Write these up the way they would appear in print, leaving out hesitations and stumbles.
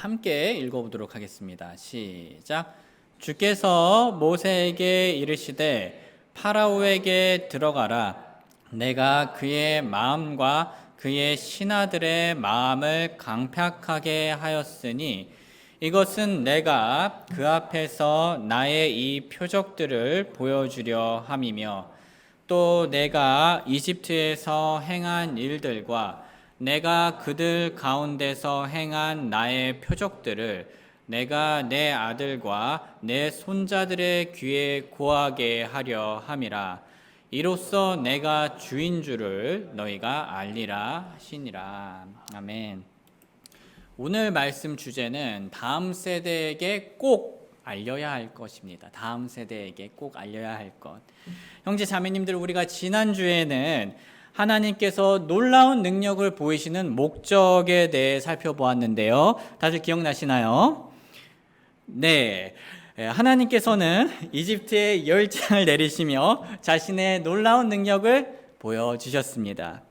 함께 읽어보도록 하겠습니다. 시작. 주께서 모세에게 이르시되 파라오에게 들어가라. 내가 그의 마음과 그의 신하들의 마음을 강팍하게 하였으니 이것은 내가 그 앞에서 나의 이 표적들을 보여주려 함이며 또 내가 이집트에서 행한 일들과 내가 그들 가운데서 행한 나의 표적들을 내가 내 아들과 내 손자들의 귀에 고하게 하려 함이라. 이로써 내가 주인 줄을 너희가 알리라 하시니라. 아멘. 오늘 말씀 주제는 다음 세대에게 꼭 알려야 할 것입니다. 다음 세대에게 꼭 알려야 할 것. 형제 자매님들, 우리가 지난주에는 하나님께서 놀라운 능력을 보이시는 목적에 대해 살펴보았는데요. 다들 기억나시나요? 네. 하나님께서는 이집트에 열장을 내리시며 자신의 놀라운 능력을 보여주셨습니다.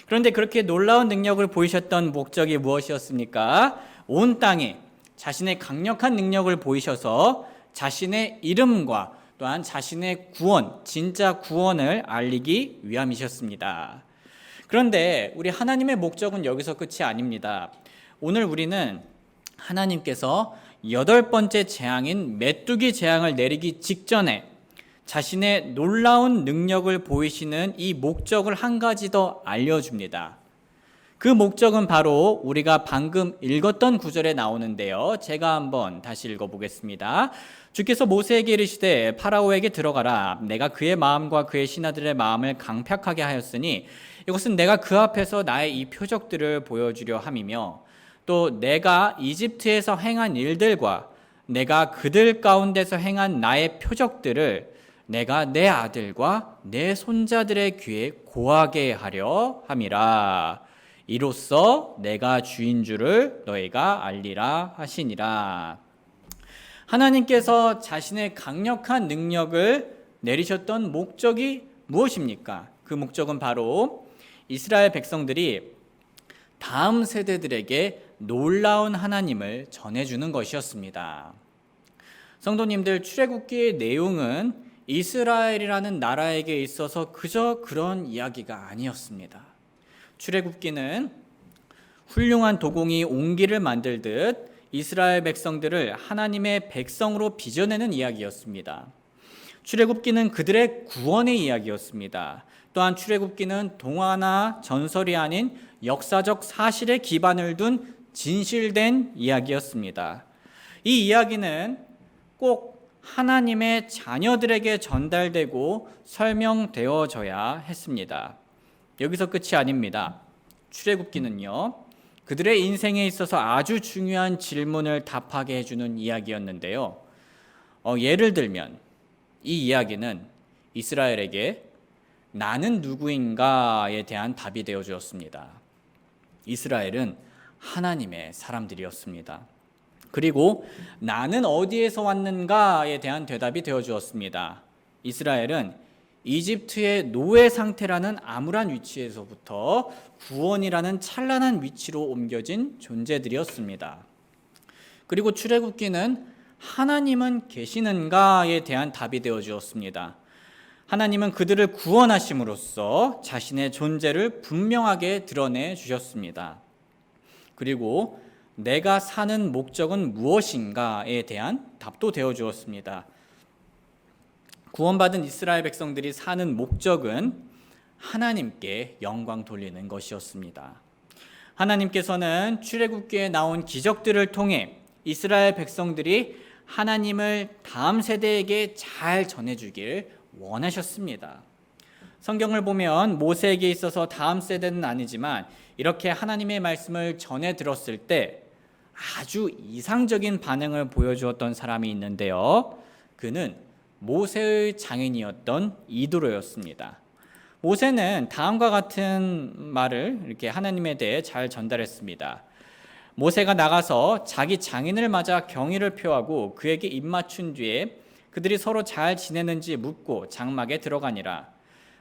그런데 그렇게 놀라운 능력을 보이셨던 목적이 무엇이었습니까? 온 땅에 자신의 강력한 능력을 보이셔서 자신의 이름과 또한 자신의 구원, 진짜 구원을 알리기 위함이셨습니다. 그런데 우리 하나님의 목적은 여기서 끝이 아닙니다. 오늘 우리는 하나님께서 8번째 재앙인 메뚜기 재앙을 내리기 직전에 자신의 놀라운 능력을 보이시는 이 목적을 한 가지 더 알려줍니다. 그 목적은 바로 우리가 방금 읽었던 구절에 나오는데요. 제가 한번 다시 읽어보겠습니다. 주께서 모세에게 이르시되 파라오에게 들어가라. 내가 그의 마음과 그의 신하들의 마음을 강팍하게 하였으니 이것은 내가 그 앞에서 나의 이 표적들을 보여주려 함이며 또 내가 이집트에서 행한 일들과 내가 그들 가운데서 행한 나의 표적들을 내가 내 아들과 내 손자들의 귀에 고하게 하려 함이라. 이로써 내가 주인 줄을 너희가 알리라 하시니라. 하나님께서 자신의 강력한 능력을 내리셨던 목적이 무엇입니까? 그 목적은 바로 이스라엘 백성들이 다음 세대들에게 놀라운 하나님을 전해주는 것이었습니다. 성도님들, 출애굽기의 내용은 이스라엘이라는 나라에게 있어서 그저 그런 이야기가 아니었습니다. 출애굽기는 훌륭한 도공이 옹기를 만들듯 이스라엘 백성들을 하나님의 백성으로 빚어내는 이야기였습니다. 출애굽기는 그들의 구원의 이야기였습니다. 또한 출애굽기는 동화나 전설이 아닌 역사적 사실에 기반을 둔 진실된 이야기였습니다. 이 이야기는 꼭 하나님의 자녀들에게 전달되고 설명되어져야 했습니다. 여기서 끝이 아닙니다. 출애굽기는요, 그들의 인생에 있어서 아주 중요한 질문을 답하게 해주는 이야기였는데요. 예를 들면 이 이야기는 이스라엘에게 나는 누구인가에 대한 답이 되어 주었습니다. 이스라엘은 하나님의 사람들이었습니다. 그리고 나는 어디에서 왔는가에 대한 대답이 되어 주었습니다. 이스라엘은 이집트의 노예 상태라는 암울한 위치에서부터 구원이라는 찬란한 위치로 옮겨진 존재들이었습니다. 그리고 출애굽기는 하나님은 계시는가에 대한 답이 되어 주었습니다. 하나님은 그들을 구원하심으로써 자신의 존재를 분명하게 드러내 주셨습니다. 그리고 내가 사는 목적은 무엇인가에 대한 답도 되어 주었습니다. 구원받은 이스라엘 백성들이 사는 목적은 하나님께 영광 돌리는 것이었습니다. 하나님께서는 출애굽기에 나온 기적들을 통해 이스라엘 백성들이 하나님을 다음 세대에게 잘 전해주길 원하셨습니다. 성경을 보면 모세에게 있어서 다음 세대는 아니지만 이렇게 하나님의 말씀을 전해 들었을 때 아주 이상적인 반응을 보여주었던 사람이 있는데요. 그는 모세의 장인이었던 이도로였습니다. 모세는 다음과 같은 말을 이렇게 하나님에 대해 잘 전달했습니다. 모세가 나가서 자기 장인을 맞아 경의를 표하고 그에게 입맞춘 뒤에 그들이 서로 잘 지내는지 묻고 장막에 들어가니라.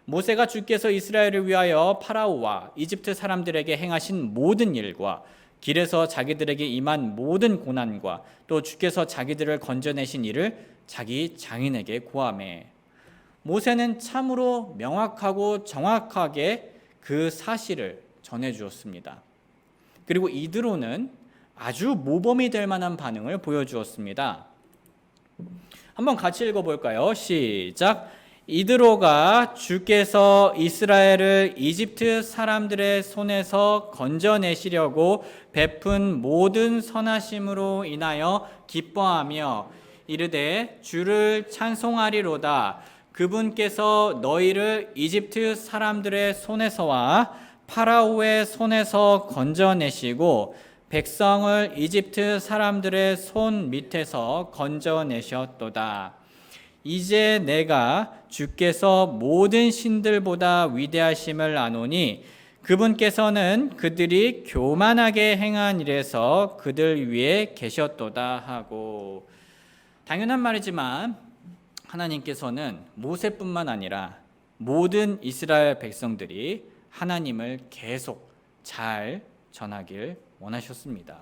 모세가 주께서 이스라엘을 위하여 파라오와 이집트 사람들에게 행하신 모든 일과 길에서 자기들에게 임한 모든 고난과 또 주께서 자기들을 건져내신 일을 자기 장인에게 고하매. 모세는 참으로 명확하고 정확하게 그 사실을 전해 주었습니다. 그리고 이드로는 아주 모범이 될 만한 반응을 보여주었습니다. 한번 같이 읽어볼까요? 시작. 이드로가 주께서 이스라엘을 이집트 사람들의 손에서 건져내시려고 베푼 모든 선하심으로 인하여 기뻐하며 이르되 주를 찬송하리로다. 그분께서 너희를 이집트 사람들의 손에서와 파라오의 손에서 건져내시고 백성을 이집트 사람들의 손 밑에서 건져내셨도다. 이제 내가 주께서 모든 신들보다 위대하심을 아노니 그분께서는 그들이 교만하게 행한 일에서 그들 위에 계셨도다 하고. 당연한 말이지만 하나님께서는 모세뿐만 아니라 모든 이스라엘 백성들이 하나님을 계속 잘 전하길 원하셨습니다.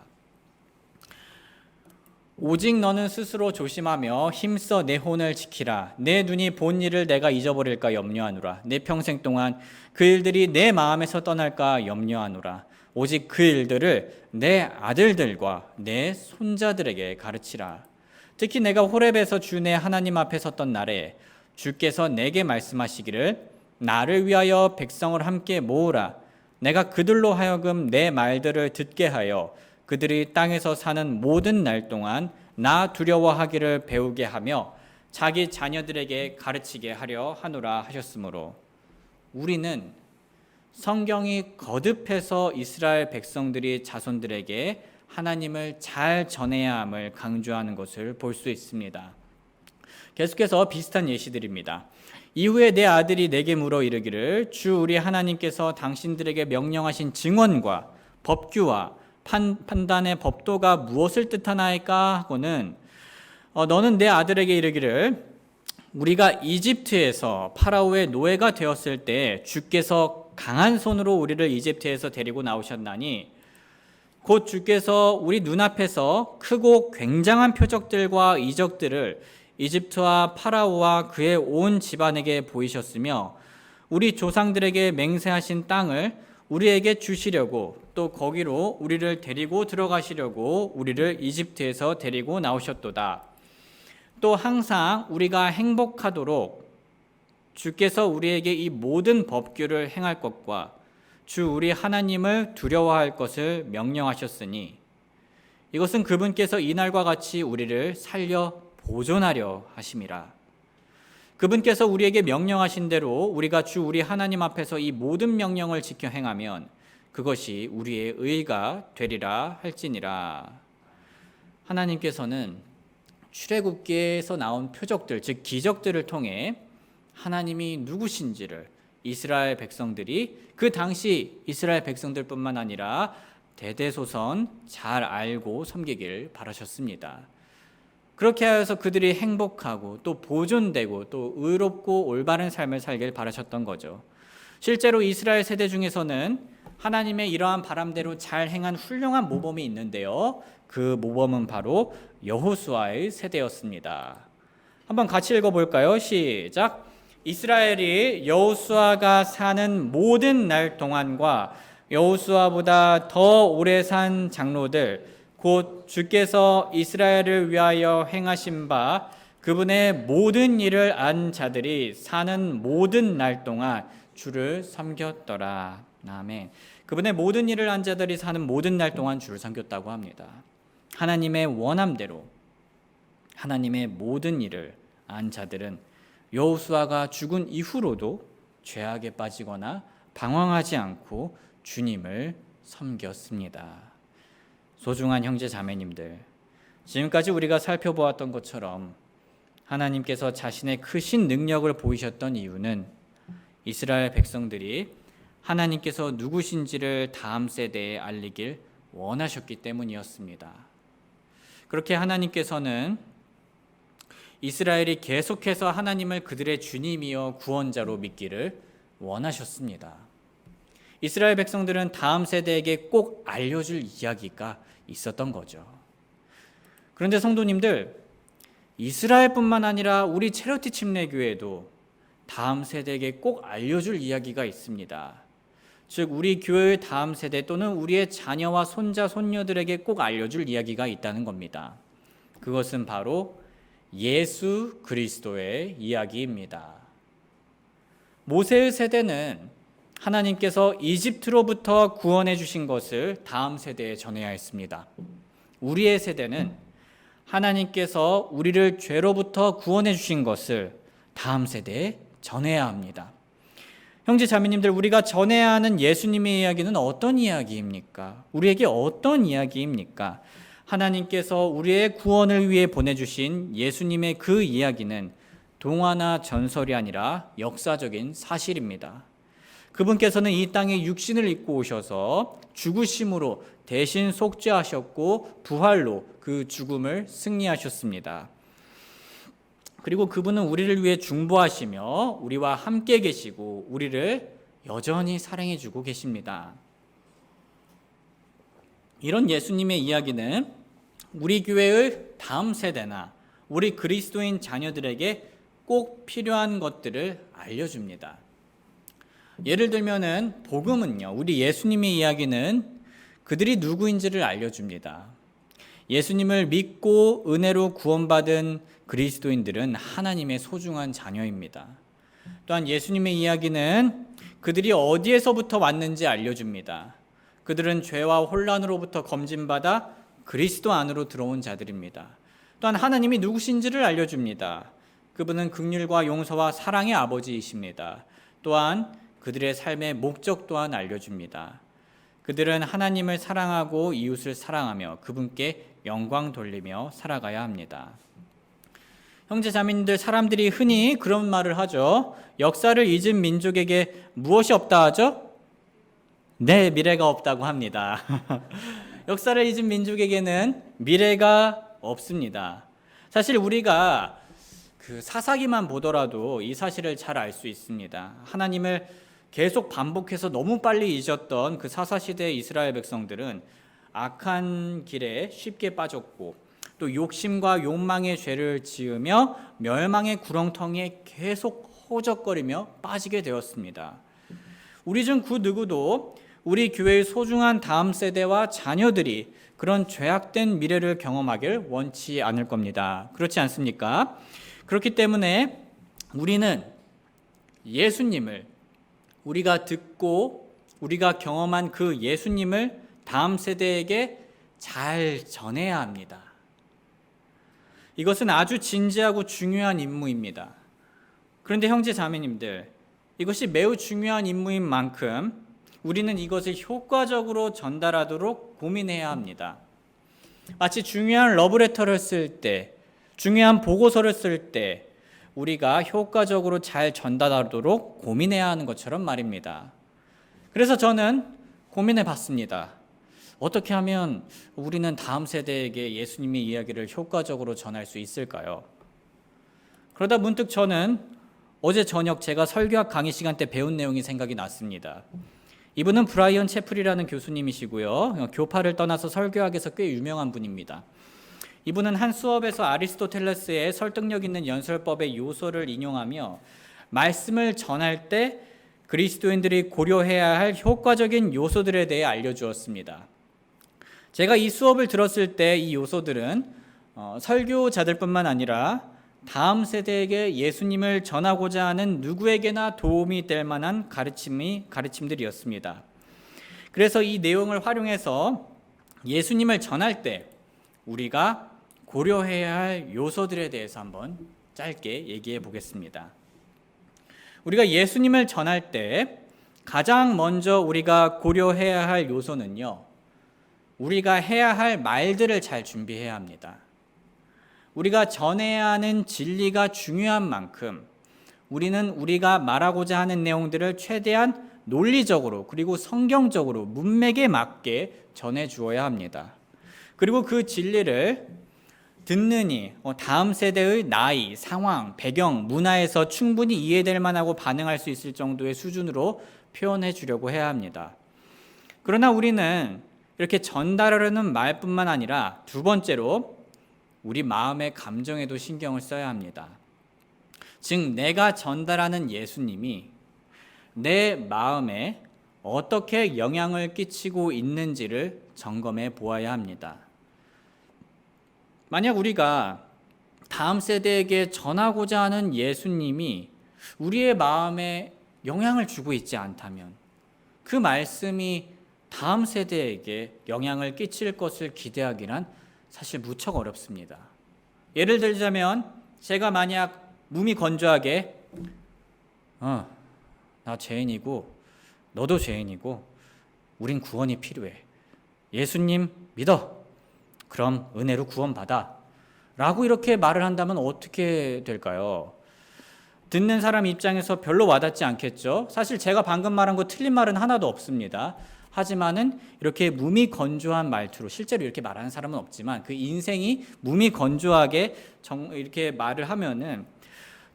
오직 너는 스스로 조심하며 힘써 내 혼을 지키라. 내 눈이 본 일을 내가 잊어버릴까 염려하노라. 내 평생 동안 그 일들이 내 마음에서 떠날까 염려하노라. 오직 그 일들을 내 아들들과 내 손자들에게 가르치라. 특히 내가 호렙에서 주 내 하나님 앞에 섰던 날에 주께서 내게 말씀하시기를 나를 위하여 백성을 함께 모으라. 내가 그들로 하여금 내 말들을 듣게 하여 그들이 땅에서 사는 모든 날 동안 나 두려워하기를 배우게 하며 자기 자녀들에게 가르치게 하려 하노라 하셨으므로 우리는 성경이 거듭해서 이스라엘 백성들이 자손들에게 하나님을 잘 전해야 함을 강조하는 것을 볼 수 있습니다. 계속해서 비슷한 예시들입니다. 이후에 내 아들이 내게 물어 이르기를 주 우리 하나님께서 당신들에게 명령하신 증언과 법규와 판단의 법도가 무엇을 뜻하나이까 하고는 너는 내 아들에게 이르기를 우리가 이집트에서 파라오의 노예가 되었을 때 주께서 강한 손으로 우리를 이집트에서 데리고 나오셨나니 곧 주께서 우리 눈앞에서 크고 굉장한 표적들과 이적들을 이집트와 파라오와 그의 온 집안에게 보이셨으며 우리 조상들에게 맹세하신 땅을 우리에게 주시려고 또 거기로 우리를 데리고 들어가시려고 우리를 이집트에서 데리고 나오셨도다. 또 항상 우리가 행복하도록 주께서 우리에게 이 모든 법규를 행할 것과 주 우리 하나님을 두려워할 것을 명령하셨으니 이것은 그분께서 이날과 같이 우리를 살려 보존하려 하심이라. 그분께서 우리에게 명령하신 대로 우리가 주 우리 하나님 앞에서 이 모든 명령을 지켜 행하면 그것이 우리의 의가 되리라 할지니라. 하나님께서는 출애굽기에서 나온 표적들, 즉 기적들을 통해 하나님이 누구신지를 이스라엘 백성들이 그 당시 이스라엘 백성들뿐만 아니라 대대손손 잘 알고 섬기길 바라셨습니다. 그렇게 하여서 그들이 행복하고 또 보존되고 또 의롭고 올바른 삶을 살길 바라셨던 거죠. 실제로 이스라엘 세대 중에서는 하나님의 이러한 바람대로 잘 행한 훌륭한 모범이 있는데요. 그 모범은 바로 여호수아의 세대였습니다. 한번 같이 읽어볼까요? 시작. 이스라엘이 여호수아가 사는 모든 날 동안과 여호수아보다 더 오래 산 장로들 곧 주께서 이스라엘을 위하여 행하신 바 그분의 모든 일을 안 자들이 사는 모든 날 동안 주를 섬겼더라. 아멘. 그분의 모든 일을 안 자들이 사는 모든 날 동안 주를 섬겼다고 합니다. 하나님의 원함대로 하나님의 모든 일을 안 자들은 여호수아가 죽은 이후로도 죄악에 빠지거나 방황하지 않고 주님을 섬겼습니다. 소중한 형제 자매님들, 지금까지 우리가 살펴보았던 것처럼 하나님께서 자신의 크신 능력을 보이셨던 이유는 이스라엘 백성들이 하나님께서 누구신지를 다음 세대에 알리길 원하셨기 때문이었습니다. 그렇게 하나님께서는 이스라엘이 계속해서 하나님을 그들의 주님이여 구원자로 믿기를 원하셨습니다. 이스라엘 백성들은 다음 세대에게 꼭 알려줄 이야기가 있었던 거죠. 그런데 성도님들, 이스라엘뿐만 아니라 우리 체러티 침례교회도 다음 세대에게 꼭 알려줄 이야기가 있습니다. 즉 우리 교회의 다음 세대 또는 우리의 자녀와 손자, 손녀들에게 꼭 알려줄 이야기가 있다는 겁니다. 그것은 바로 예수 그리스도의 이야기입니다. 모세의 세대는 하나님께서 이집트로부터 구원해 주신 것을 다음 세대에 전해야 했습니다. 우리의 세대는 하나님께서 우리를 죄로부터 구원해 주신 것을 다음 세대에 전해야 합니다. 형제 자매님들, 우리가 전해야 하는 예수님의 이야기는 어떤 이야기입니까? 우리에게 어떤 이야기입니까? 하나님께서 우리의 구원을 위해 보내주신 예수님의 그 이야기는 동화나 전설이 아니라 역사적인 사실입니다. 그분께서는 이 땅에 육신을 입고 오셔서 죽으심으로 대신 속죄하셨고 부활로 그 죽음을 승리하셨습니다. 그리고 그분은 우리를 위해 중보하시며 우리와 함께 계시고 우리를 여전히 사랑해주고 계십니다. 이런 예수님의 이야기는 우리 교회의 다음 세대나 우리 그리스도인 자녀들에게 꼭 필요한 것들을 알려줍니다. 예를 들면은 복음은요, 우리 예수님의 이야기는 그들이 누구인지를 알려줍니다. 예수님을 믿고 은혜로 구원받은 그리스도인들은 하나님의 소중한 자녀입니다. 또한 예수님의 이야기는 그들이 어디에서부터 왔는지 알려줍니다. 그들은 죄와 혼란으로부터 검진받아 그리스도 안으로 들어온 자들입니다. 또한 하나님이 누구신지를 알려줍니다. 그분은 긍휼과 용서와 사랑의 아버지이십니다. 또한 그들의 삶의 목적 또한 알려줍니다. 그들은 하나님을 사랑하고 이웃을 사랑하며 그분께 영광 돌리며 살아가야 합니다. 형제 자매님들, 사람들이 흔히 그런 말을 하죠. 역사를 잊은 민족에게 무엇이 없다 하죠? 네, 미래가 없다고 합니다. 역사를 잊은 민족에게는 미래가 없습니다. 사실 우리가 그 사사기만 보더라도 이 사실을 잘 알 수 있습니다. 하나님을 계속 반복해서 너무 빨리 잊었던 그 사사시대의 이스라엘 백성들은 악한 길에 쉽게 빠졌고 또 욕심과 욕망의 죄를 지으며 멸망의 구렁텅이에 계속 허우적거리며 빠지게 되었습니다. 우리 중 그 누구도 우리 교회의 소중한 다음 세대와 자녀들이 그런 죄악된 미래를 경험하길 원치 않을 겁니다. 그렇지 않습니까? 그렇기 때문에 우리는 예수님을, 우리가 듣고 우리가 경험한 그 예수님을 다음 세대에게 잘 전해야 합니다. 이것은 아주 진지하고 중요한 임무입니다. 그런데 형제 자매님들, 이것이 매우 중요한 임무인 만큼 우리는 이것을 효과적으로 전달하도록 고민해야 합니다. 마치 중요한 러브레터를 쓸 때, 중요한 보고서를 쓸 때 우리가 효과적으로 잘 전달하도록 고민해야 하는 것처럼 말입니다. 그래서 저는 고민해 봤습니다. 어떻게 하면 우리는 다음 세대에게 예수님의 이야기를 효과적으로 전할 수 있을까요? 그러다 문득 저는 어제 저녁 제가 설교학 강의 시간 때 배운 내용이 생각이 났습니다. 이분은 브라이언 채플이라는 교수님이시고요. 교파를 떠나서 설교학에서 꽤 유명한 분입니다. 이분은 한 수업에서 아리스토텔레스의 설득력 있는 연설법의 요소를 인용하며 말씀을 전할 때 그리스도인들이 고려해야 할 효과적인 요소들에 대해 알려주었습니다. 제가 이 수업을 들었을 때 이 요소들은 설교자들뿐만 아니라 다음 세대에게 예수님을 전하고자 하는 누구에게나 도움이 될 만한 가르침들이었습니다. 그래서 이 내용을 활용해서 예수님을 전할 때 우리가 고려해야 할 요소들에 대해서 한번 짧게 얘기해 보겠습니다. 우리가 예수님을 전할 때 가장 먼저 우리가 고려해야 할 요소는요, 우리가 해야 할 말들을 잘 준비해야 합니다. 우리가 전해야 하는 진리가 중요한 만큼 우리는 우리가 말하고자 하는 내용들을 최대한 논리적으로 그리고 성경적으로 문맥에 맞게 전해 주어야 합니다. 그리고 그 진리를 듣느니 다음 세대의 나이, 상황, 배경, 문화에서 충분히 이해될 만하고 반응할 수 있을 정도의 수준으로 표현해 주려고 해야 합니다. 그러나 우리는 이렇게 전달하려는 말뿐만 아니라 두 번째로 우리 마음의 감정에도 신경을 써야 합니다. 즉 내가 전달하는 예수님이 내 마음에 어떻게 영향을 끼치고 있는지를 점검해 보아야 합니다. 만약 우리가 다음 세대에게 전하고자 하는 예수님이 우리의 마음에 영향을 주고 있지 않다면 그 말씀이 다음 세대에게 영향을 끼칠 것을 기대하기란 사실 무척 어렵습니다. 예를 들자면 제가 만약 몸이 건조하게 나 죄인이고 너도 죄인이고 우린 구원이 필요해. 예수님 믿어. 그럼 은혜로 구원받아. 라고 이렇게 말을 한다면 어떻게 될까요? 듣는 사람 입장에서 별로 와닿지 않겠죠? 사실 제가 방금 말한 거 틀린 말은 하나도 없습니다. 하지만은 이렇게 몸이 건조한 말투로 실제로 이렇게 말하는 사람은 없지만 그 인생이 몸이 건조하게 이렇게 말을 하면은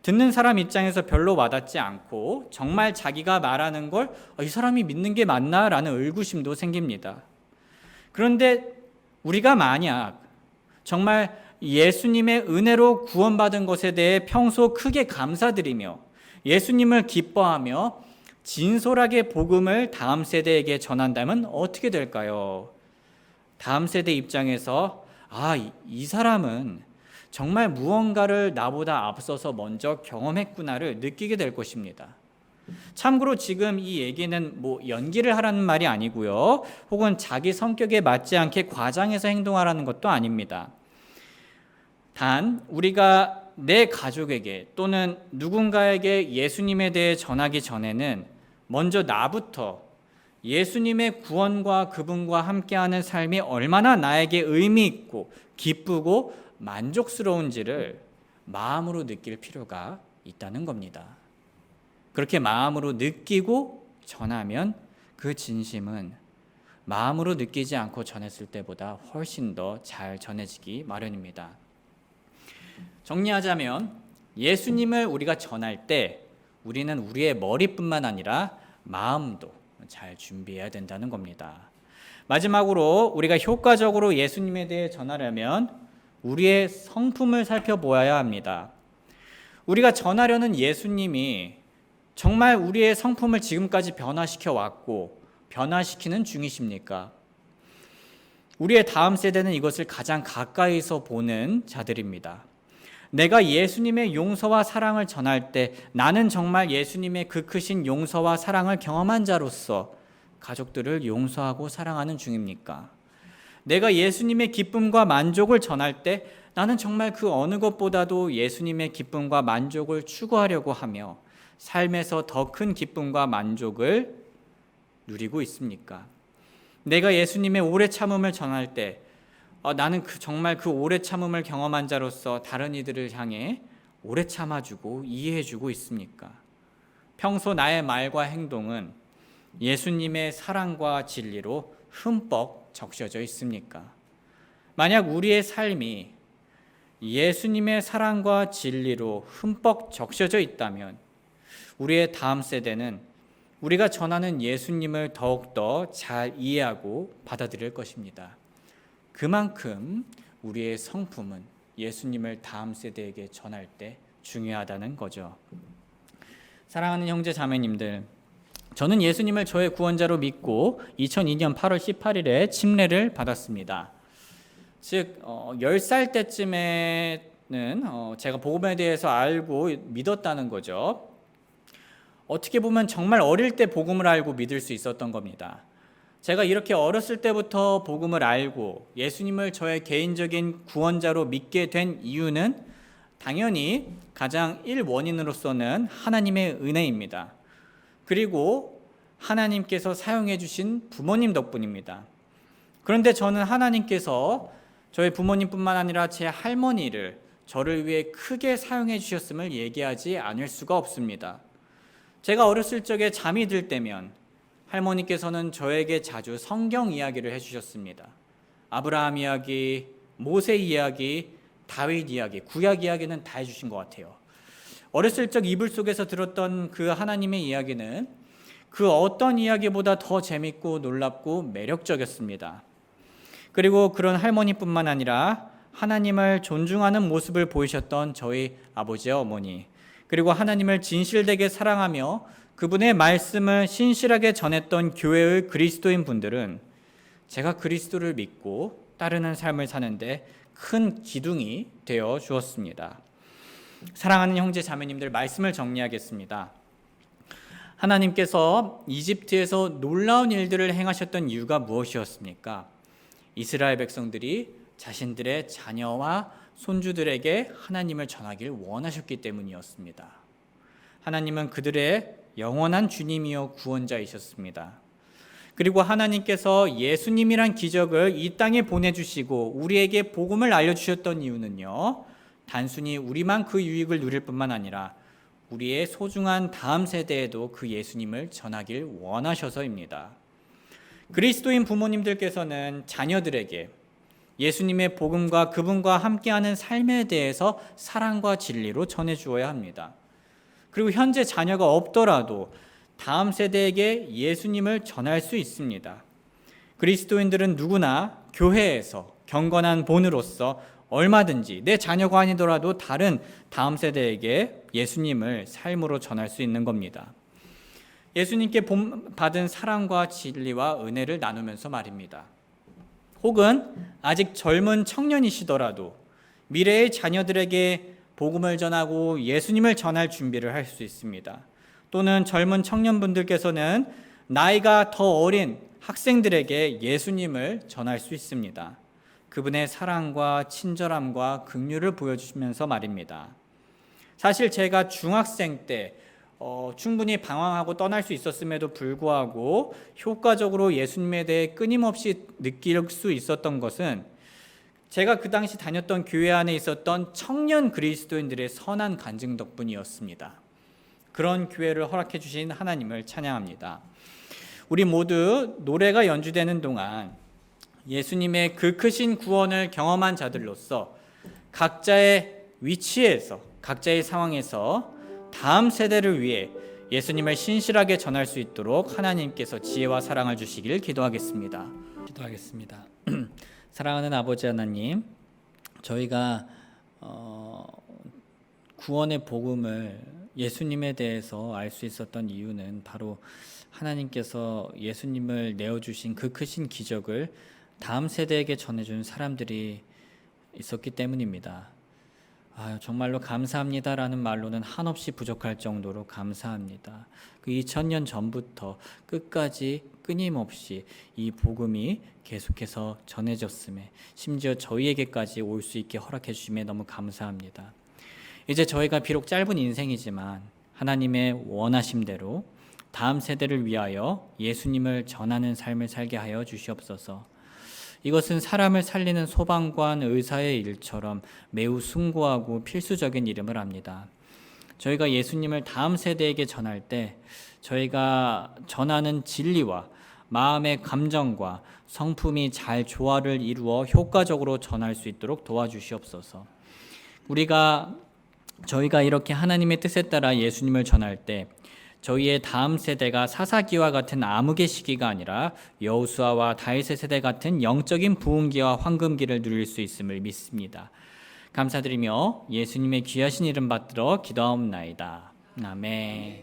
듣는 사람 입장에서 별로 와닿지 않고 정말 자기가 말하는 걸 이 사람이 믿는 게 맞나? 라는 의구심도 생깁니다. 그런데 우리가 만약 정말 예수님의 은혜로 구원받은 것에 대해 평소 크게 감사드리며 예수님을 기뻐하며 진솔하게 복음을 다음 세대에게 전한다면 어떻게 될까요? 다음 세대 입장에서 이 사람은 정말 무언가를 나보다 앞서서 먼저 경험했구나를 느끼게 될 것입니다. 참고로 지금 이 얘기는 연기를 하라는 말이 아니고요. 혹은 자기 성격에 맞지 않게 과장해서 행동하라는 것도 아닙니다. 단 우리가 내 가족에게 또는 누군가에게 예수님에 대해 전하기 전에는 먼저 나부터 예수님의 구원과 그분과 함께하는 삶이 얼마나 나에게 의미 있고 기쁘고 만족스러운지를 마음으로 느낄 필요가 있다는 겁니다. 그렇게 마음으로 느끼고 전하면 그 진심은 마음으로 느끼지 않고 전했을 때보다 훨씬 더 잘 전해지기 마련입니다. 정리하자면 예수님을 우리가 전할 때 우리는 우리의 머리뿐만 아니라 마음도 잘 준비해야 된다는 겁니다. 마지막으로 우리가 효과적으로 예수님에 대해 전하려면 우리의 성품을 살펴보아야 합니다. 우리가 전하려는 예수님이 정말 우리의 성품을 지금까지 변화시켜 왔고 변화시키는 중이십니까? 우리의 다음 세대는 이것을 가장 가까이서 보는 자들입니다. 내가 예수님의 용서와 사랑을 전할 때 나는 정말 예수님의 그 크신 용서와 사랑을 경험한 자로서 가족들을 용서하고 사랑하는 중입니까? 내가 예수님의 기쁨과 만족을 전할 때 나는 정말 그 어느 것보다도 예수님의 기쁨과 만족을 추구하려고 하며 삶에서 더 큰 기쁨과 만족을 누리고 있습니까? 내가 예수님의 오래 참음을 전할 때 나는 정말 그 오래 참음을 경험한 자로서 다른 이들을 향해 오래 참아주고 이해해주고 있습니까? 평소 나의 말과 행동은 예수님의 사랑과 진리로 흠뻑 적셔져 있습니까? 만약 우리의 삶이 예수님의 사랑과 진리로 흠뻑 적셔져 있다면 우리의 다음 세대는 우리가 전하는 예수님을 더욱더 잘 이해하고 받아들일 것입니다. 그만큼 우리의 성품은 예수님을 다음 세대에게 전할 때 중요하다는 거죠. 사랑하는 형제 자매님들, 저는 예수님을 저의 구원자로 믿고 2002년 8월 18일에 침례를 받았습니다. 즉 10살 때쯤에는 제가 복음에 대해서 알고 믿었다는 거죠. 어떻게 보면 정말 어릴 때 복음을 알고 믿을 수 있었던 겁니다. 제가 이렇게 어렸을 때부터 복음을 알고 예수님을 저의 개인적인 구원자로 믿게 된 이유는 당연히 가장 1원인으로서는 하나님의 은혜입니다. 그리고 하나님께서 사용해 주신 부모님 덕분입니다. 그런데 저는 하나님께서 저희 부모님뿐만 아니라 제 할머니를 저를 위해 크게 사용해 주셨음을 얘기하지 않을 수가 없습니다. 제가 어렸을 적에 잠이 들 때면 할머니께서는 저에게 자주 성경 이야기를 해주셨습니다. 아브라함 이야기, 모세 이야기, 다윗 이야기, 구약 이야기는 다 해주신 것 같아요. 어렸을 적 이불 속에서 들었던 그 하나님의 이야기는 그 어떤 이야기보다 더 재밌고 놀랍고 매력적이었습니다. 그리고 그런 할머니뿐만 아니라 하나님을 존중하는 모습을 보이셨던 저희 아버지와 어머니, 그리고 하나님을 진실되게 사랑하며 그분의 말씀을 신실하게 전했던 교회의 그리스도인 분들은 제가 그리스도를 믿고 따르는 삶을 사는데 큰 기둥이 되어 주었습니다. 사랑하는 형제 자매님들, 말씀을 정리하겠습니다. 하나님께서 이집트에서 놀라운 일들을 행하셨던 이유가 무엇이었습니까? 이스라엘 백성들이 자신들의 자녀와 손주들에게 하나님을 전하기를 원하셨기 때문이었습니다. 하나님은 그들의 영원한 주님이요 구원자이셨습니다. 그리고 하나님께서 예수님이란 기적을 이 땅에 보내주시고 우리에게 복음을 알려주셨던 이유는요, 단순히 우리만 그 유익을 누릴 뿐만 아니라 우리의 소중한 다음 세대에도 그 예수님을 전하길 원하셔서입니다. 그리스도인 부모님들께서는 자녀들에게 예수님의 복음과 그분과 함께하는 삶에 대해서 사랑과 진리로 전해주어야 합니다. 그리고 현재 자녀가 없더라도 다음 세대에게 예수님을 전할 수 있습니다. 그리스도인들은 누구나 교회에서 경건한 본으로서 얼마든지 내 자녀가 아니더라도 다른 다음 세대에게 예수님을 삶으로 전할 수 있는 겁니다. 예수님께 받은 사랑과 진리와 은혜를 나누면서 말입니다. 혹은 아직 젊은 청년이시더라도 미래의 자녀들에게 복음을 전하고 예수님을 전할 준비를 할 수 있습니다. 또는 젊은 청년분들께서는 나이가 더 어린 학생들에게 예수님을 전할 수 있습니다. 그분의 사랑과 친절함과 긍휼을 보여주시면서 말입니다. 사실 제가 중학생 때 충분히 방황하고 떠날 수 있었음에도 불구하고 효과적으로 예수님에 대해 끊임없이 느낄 수 있었던 것은 제가 그 당시 다녔던 교회 안에 있었던 청년 그리스도인들의 선한 간증 덕분이었습니다. 그런 교회를 허락해 주신 하나님을 찬양합니다. 우리 모두 노래가 연주되는 동안 예수님의 그 크신 구원을 경험한 자들로서 각자의 위치에서, 각자의 상황에서 다음 세대를 위해 예수님을 신실하게 전할 수 있도록 하나님께서 지혜와 사랑을 주시길 기도하겠습니다. 사랑하는 아버지 하나님, 저희가 구원의 복음을 예수님에 대해서 알 수 있었던 이유는 바로 하나님께서 예수님을 내어주신 그 크신 기적을 다음 세대에게 전해준 사람들이 있었기 때문입니다. 정말로 감사합니다라는 말로는 한없이 부족할 정도로 감사합니다. 그 2000년 전부터 끝까지 끊임없이 이 복음이 계속해서 전해졌음에 심지어 저희에게까지 올 수 있게 허락해 주심에 너무 감사합니다. 이제 저희가 비록 짧은 인생이지만 하나님의 원하심대로 다음 세대를 위하여 예수님을 전하는 삶을 살게 하여 주시옵소서. 이것은 사람을 살리는 소방관, 의사의 일처럼 매우 숭고하고 필수적인 일임을 압니다. 저희가 예수님을 다음 세대에게 전할 때 저희가 전하는 진리와 마음의 감정과 성품이 잘 조화를 이루어 효과적으로 전할 수 있도록 도와주시옵소서. 저희가 이렇게 하나님의 뜻에 따라 예수님을 전할 때 저희의 다음 세대가 사사기와 같은 암흑의 시기가 아니라 여호수아와 다윗의 세대 같은 영적인 부흥기와 황금기를 누릴 수 있음을 믿습니다. 감사드리며 예수님의 귀하신 이름 받들어 기도하옵나이다. 아멘.